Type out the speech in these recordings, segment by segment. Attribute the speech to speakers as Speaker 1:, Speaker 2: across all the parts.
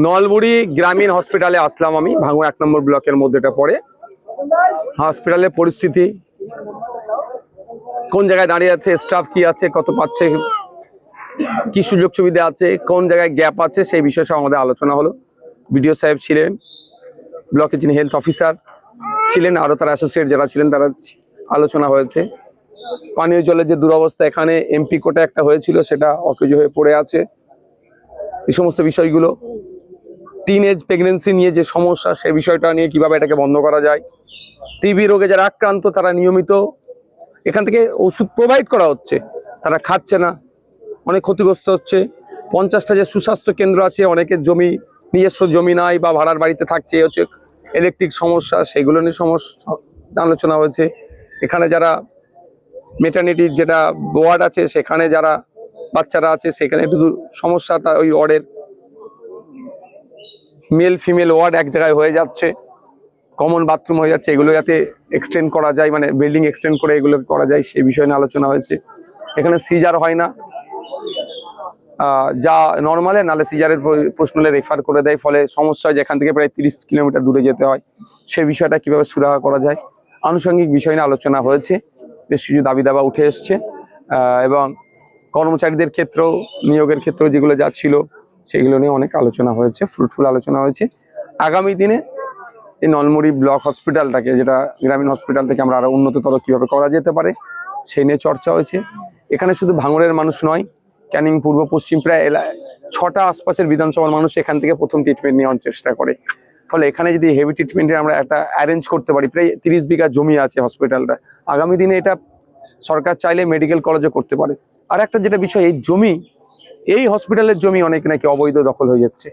Speaker 1: নলমুড়ি গ্রামীণ হসপিটালে আসলাম আমি, ভাঙড় 1 নম্বর ব্লকের মধ্যে এটা পড়ে। হসপিটালের পরিস্থিতি কোন জায়গায় দাঁড়িয়ে আছে, স্টাফ কি আছে, কত পাচ্ছে, কি সুযোগ সুবিধা আছে, কোন জায়গায় গ্যাপ আছে, সেই বিষয়ে সব আমাদের আলোচনা হলো। বিডিও সাহেব ছিলেন, ব্লকের যিনি হেলথ অফিসার ছিলেন, আরো তার অ্যাসোসিয়েট যারা ছিলেন, তারা আলোচনা হয়েছে। পানীয় জলের যে দুরবস্থা, এখানে এমপি কোটা একটা হয়েছিল, সেটা অকেজ হয়ে পড়ে আছে। এই সমস্ত বিষয়গুলো, টিন এজ প্রেগনেন্সি নিয়ে যে সমস্যা, সেই বিষয়টা নিয়ে কিভাবে এটাকে বন্ধ করা যায়। টিবি রোগে যারা আক্রান্ত, তারা নিয়মিত এখান থেকে ওষুধ প্রোভাইড করা হচ্ছে, তারা খাচ্ছে না, অনেক ক্ষতিগ্রস্ত হচ্ছে। 50টা যে সুস্বাস্থ্য কেন্দ্র আছে, অনেকের জমি, নিজস্ব জমি নাই বা ভাড়ার বাড়িতে থাকছে, হচ্ছে ইলেকট্রিক সমস্যা, সেইগুলো নিয়ে সমস্যা আলোচনা হয়েছে। এখানে যারা মেটার্নিটির যেটা ওয়ার্ড আছে, সেখানে যারা বাচ্চারা আছে, সেখানে একটু সমস্যা, তা ওই ওয়ার্ডের মেল ফিমেল ওয়ার্ড এক জায়গায় হয়ে যাচ্ছে, কমন বাথরুম হয়ে যাচ্ছে, এগুলো যাতে এক্সটেন্ড করা যায়, মানে বিল্ডিং এক্সটেন্ড করে এগুলো করা যায়, সেই বিষয়ে নিয়ে আলোচনা হয়েছে। এখানে সিজার হয় না, যা নর্মালে, নালে সিজারের প্রশ্ন হলে রেফার করে দেয়, ফলে সমস্যা হয়, যেখান থেকে প্রায় 30 কিলোমিটার দূরে যেতে হয়। সেই বিষয়টা কিভাবে সুরাহা করা যায়, আনুষঙ্গিক বিষয় নিয়ে আলোচনা হয়েছে। বেশ কিছু দাবি দাবা উঠে এসছে, এবং কর্মচারীদের ক্ষেত্রেও, নিয়োগের ক্ষেত্রেও যেগুলো যা ছিল, সেগুলো নিয়ে অনেক আলোচনা হয়েছে, ফ্রুটফুল আলোচনা হয়েছে। আগামী দিনে এই নলমুড়ি ব্লক হসপিটালটাকে, যেটা গ্রামীণ হসপিটাল থেকে আমরা আরো উন্নততর কিভাবে করা যেতে পারে, সেই নিয়ে চর্চা হয়েছে। এখানে শুধু ভাঙড়ের মানুষ নয়, ক্যানিং পূর্ব পশ্চিম প্রায় 6টা আশপাশের বিধানসভার মানুষ এখান থেকে প্রথম ট্রিটমেন্ট নেওয়ার চেষ্টা করে। ফলে এখানে যদি হেভি ট্রিটমেন্টের আমরা একটা অ্যারেঞ্জ করতে পারি, প্রায় 30 বিঘা জমি আছে হসপিটালটা, আগামী দিনে এটা সরকার চাইলে মেডিকেল কলেজও করতে পারে। আর একটা যেটা বিষয়, এই জমি, এই হসপিটালের জমি অনেক নাকি অবৈধ দখল হয়ে যাচ্ছে,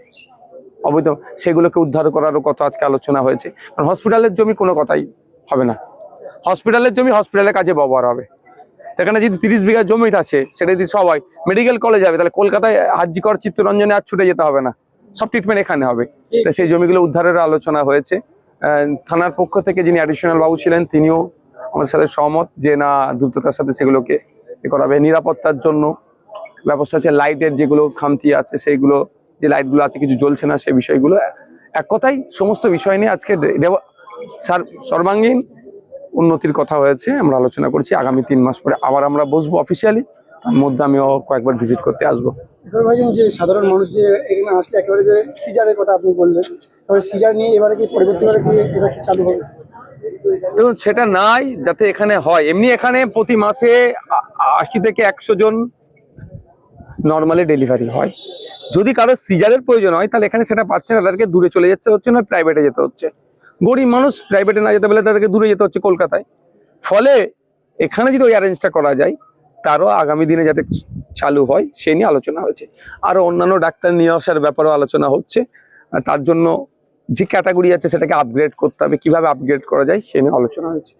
Speaker 1: অবৈধ, সেগুলোকে উদ্ধার করারও কথা আজকে আলোচনা হয়েছে। কারণ হসপিটালের জমি কোনো কথাই হবে না, হসপিটালের জমি হসপিটালের কাজে ব্যবহার হবে। এখানে যদি 30 বিঘা জমি আছে, সেটা যদি সবাই মেডিকেল কলেজ যাবে, তাহলে কলকাতায় হাজিকর, চিত্তরঞ্জনে আর ছুটে যেতে হবে না, সব ট্রিটমেন্ট এখানে হবে। সেই জমিগুলো উদ্ধারের আলোচনা হয়েছে। থানার পক্ষ থেকে যিনি অ্যাডিশনাল বাবু ছিলেন, তিনিও আমাদের সাথে সহমত যে না, দ্রুততার সাথে সেগুলোকে করাবে। নিরাপত্তার জন্য ব্যবস্থা আছে, লাইটের যেগুলো খামতি আছে, সেইগুলো, যে লাইটগুলো আছে কিছু জ্বলছে না, সেই বিষয়গুলো, এক কথায় সমস্ত বিষয় নিয়ে আজকে সর্বাঙ্গীন উন্নতির কথা হয়েছে, আমরা আলোচনা করছি। আগামী 3 মাস পরে আবার আমরা বসবো অফিসিয়ালি, তার মধ্যে আমিও কয়েকবার ভিজিট করতে আসবো।
Speaker 2: ভাইজান, যে সাধারণ মানুষ যে এখানে আসলে একেবারে যে সিজারের কথা আপনি বললেন, তবে সিজার নিয়ে এবারে কি পরবর্তীবারে কি এটা চালু হবে?
Speaker 1: দেখুন, সেটা নাই যাতে এখানে হয়। এমনি এখানে প্রতি মাসে 80 থেকে 100 জন নর্মালি ডেলিভারি হয়। যদি কারো সিজারের প্রয়োজন হয়, তাহলে এখানে সেটা পাচ্ছে না, তাদেরকে দূরে চলে যেতে হচ্ছে, না প্রাইভেটে যেতে হচ্ছে। গরিব মানুষ প্রাইভেটে না যেতে পারলে তাদেরকে দূরে যেতে হচ্ছে, কলকাতায়। ফলে এখানে যদি ওই অ্যারেঞ্জটা করা যায়, তারও আগামী দিনে যাতে চালু হয়, সে নিয়ে আলোচনা হয়েছে। আরো অন্যান্য ডাক্তার নিয়ে আসার ব্যাপারেও আলোচনা হচ্ছে। তার জন্য যে ক্যাটাগরি আছে, সেটাকে আপগ্রেড করতে হবে, কিভাবে আপগ্রেড করা যায়, সে নিয়ে আলোচনা হয়েছে।